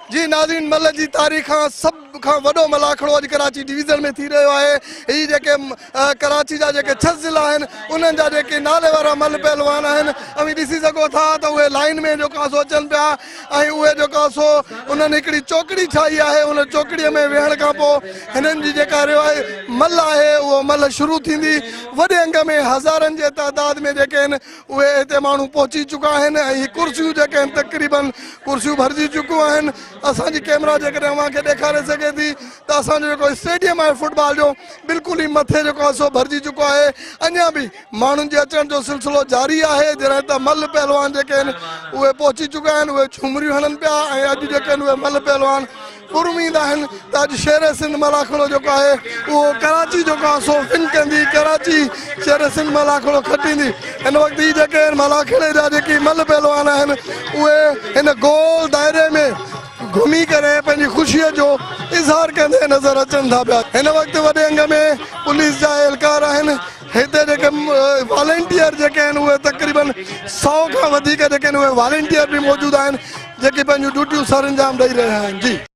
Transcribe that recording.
जी नाज़रीन, मल जी तारीख़ सब खां वॾो मल आखड़ो अॼु कराची डिवीज़न में थी रहियो आहे। ही जेके कराची जा जेके 6 ज़िला आहिनि उन्हनि जा जेके नाले वारा मल पहलवान आहिनि, अभी ॾिसी सघो था त उहे लाइन में जेको आहे सो अचनि पिया ऐं उहे जेको आहे सो उन्हनि हिकिड़ी चौकड़ी ठाही आहे। उन चौकड़ीअ में वेहण खां पोइ हिननि जी जेका मल आहे उहो मल शुरू थींदी। वॾे अंग में हज़ारनि जे तादाद में जेके आहिनि उहे हिते माण्हू पहुची चुका आहिनि ऐं हीअ कुर्सियूं जेके आहिनि तक़रीबन कुर्सियूं भरिजी चुकियूं आहिनि। असांजी कैमरा जेकॾहिं अव्हांखे ॾेखारे सघे थी त असांजो जेको स्टेडियम आहे फुटबॉल जो बिल्कुलु ई मथे जेको आहे सो भरिजी चुको आहे। अञा बि माण्हुनि जे अचण जो सिलसिलो जारी आहे। जॾहिं त मल पहलवान जेके आहिनि उहे पहुची चुका आहिनि, उहे झूमरियूं हणनि पिया ऐं अॼु जेके आहिनि उहे मल पहलवान उर्मीद आहिनि त अॼु शेर सिंध मल आखड़ो जेको आहे उहो कराची जेको आहे सो विन कंदी, कराची शेर सिंध मल आखड़ो खटींदी। हिन वक़्तु ही जेके आहिनि मल आखड़े जा जेके मल पहलवान आहिनि उहे हिन गोल दायरे में घुमी करे पंहिंजी ख़ुशीअ जो इज़हार कंदे नज़र अचनि था पिया। हिन वक़्तु वॾे अंग में पुलिस जा एहलकार आहिनि। हिते जेके वॉलंटियर जेके आहिनि उहे तक़रीबन 100 खां वधीक जेके आहिनि उहे वॉलंटियर बि मौजूदु आहिनि जेके पंहिंजूं ड्यूटियूं सर अंजाम ॾेई रहिया आहिनि। जी।